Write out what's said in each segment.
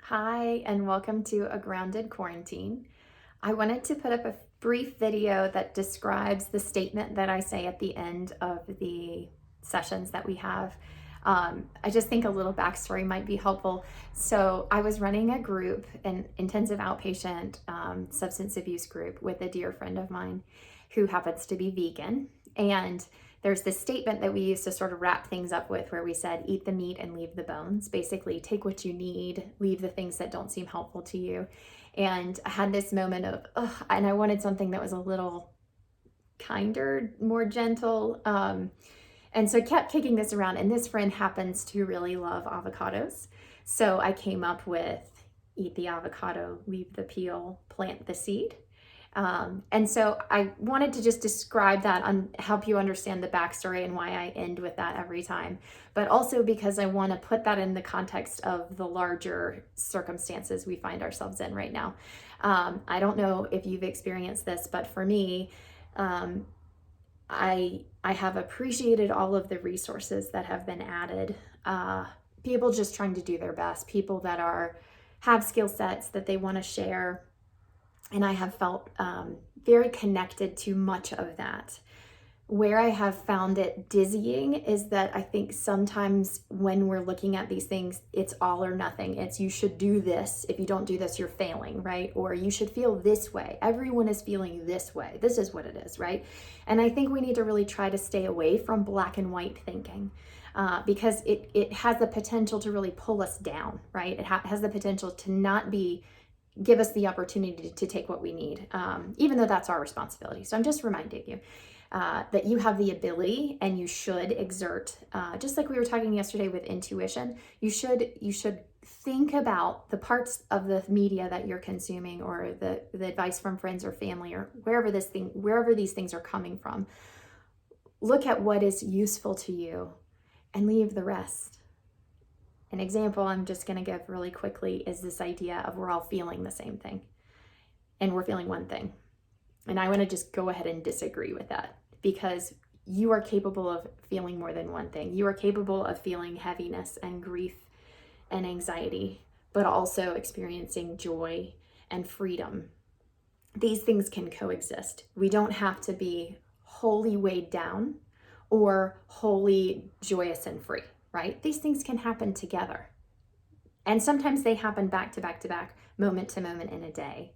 Hi, and welcome to A Grounded Quarantine. I wanted to put up a brief video that describes the statement that I say at the end of the sessions that we have. I just think a little backstory might be helpful. So, I was running a group, an intensive outpatient substance abuse group, with a dear friend of mine who happens to be vegan. And there's this statement that we used to sort of wrap things up with where we said, eat the meat and leave the bones. Basically, take what you need, leave the things that don't seem helpful to you. And I had this moment of, ugh, and I wanted something that was a little kinder, more gentle. And so I kept kicking this around. And this friend happens to really love avocados. So I came up with eat the avocado, leave the peel, plant the seed. And so I wanted to just describe that and help you understand the backstory and why I end with that every time. But also because I want to put that in the context of the larger circumstances we find ourselves in right now. I don't know if you've experienced this, but for me, I have appreciated all of the resources that have been added. People just trying to do their best, people that have skill sets that they want to share. And I have felt very connected to much of that. Where I have found it dizzying is that I think sometimes when we're looking at these things, it's all or nothing. It's you should do this. If you don't do this, you're failing, right? Or you should feel this way. Everyone is feeling this way. This is what it is, right? And I think we need to really try to stay away from black and white thinking. Because it has the potential to really pull us down, right? It has the potential to not give us the opportunity to take what we need, even though that's our responsibility. So I'm just reminding you that you have the ability and you should exert, just like we were talking yesterday with intuition, you should think about the parts of the media that you're consuming or the advice from friends or family or wherever these things are coming from. Look at what is useful to you and leave the rest. An example I'm just going to give really quickly is this idea of we're all feeling the same thing and we're feeling one thing. And I want to just go ahead and disagree with that because you are capable of feeling more than one thing. You are capable of feeling heaviness and grief and anxiety, but also experiencing joy and freedom. These things can coexist. We don't have to be wholly weighed down or wholly joyous and free. Right? These things can happen together. And sometimes they happen back to back to back, moment to moment in a day.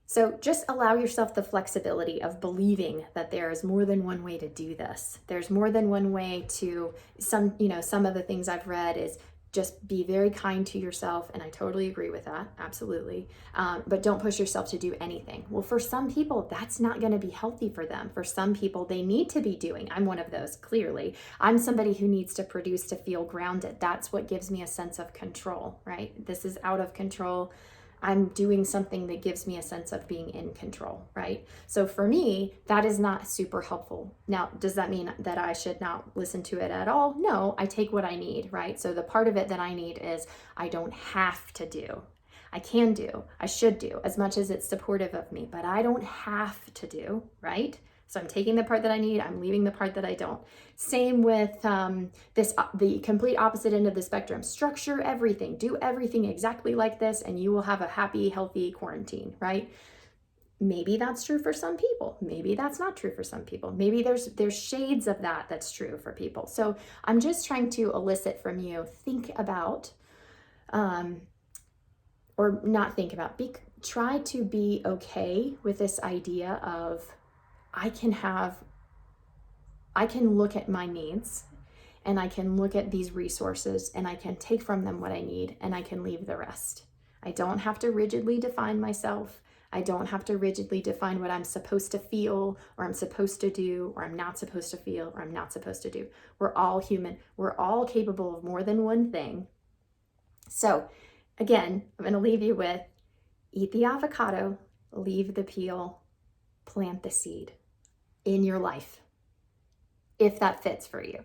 So just allow yourself the flexibility of believing that there is more than one way to do this. There's more than one way to some of the things I've read is just be very kind to yourself. And I totally agree with that. Absolutely. But don't push yourself to do anything. Well, for some people, that's not going to be healthy for them. For some people, they need to be doing. I'm one of those, clearly. I'm somebody who needs to produce to feel grounded. That's what gives me a sense of control, right? This is out of control. I'm doing something that gives me a sense of being in control, right? So for me, that is not super helpful. Now, does that mean that I should not listen to it at all? No, I take what I need, right? So the part of it that I need is I don't have to do. I can do, I should do, as much as it's supportive of me, but I don't have to do, right? So I'm taking the part that I need, I'm leaving the part that I don't. Same with the complete opposite end of the spectrum. Structure everything, do everything exactly like this, and you will have a happy, healthy quarantine, right? Maybe that's true for some people. Maybe that's not true for some people. Maybe there's shades of that's true for people. So I'm just trying to elicit from you, think about, or not think about, try to be okay with this idea of I can look at my needs and I can look at these resources and I can take from them what I need and I can leave the rest. I don't have to rigidly define myself. I don't have to rigidly define what I'm supposed to feel or I'm supposed to do or I'm not supposed to feel or I'm not supposed to do. We're all human. We're all capable of more than one thing. So again, I'm going to leave you with eat the avocado, leave the peel, plant the seed in your life, if that fits for you.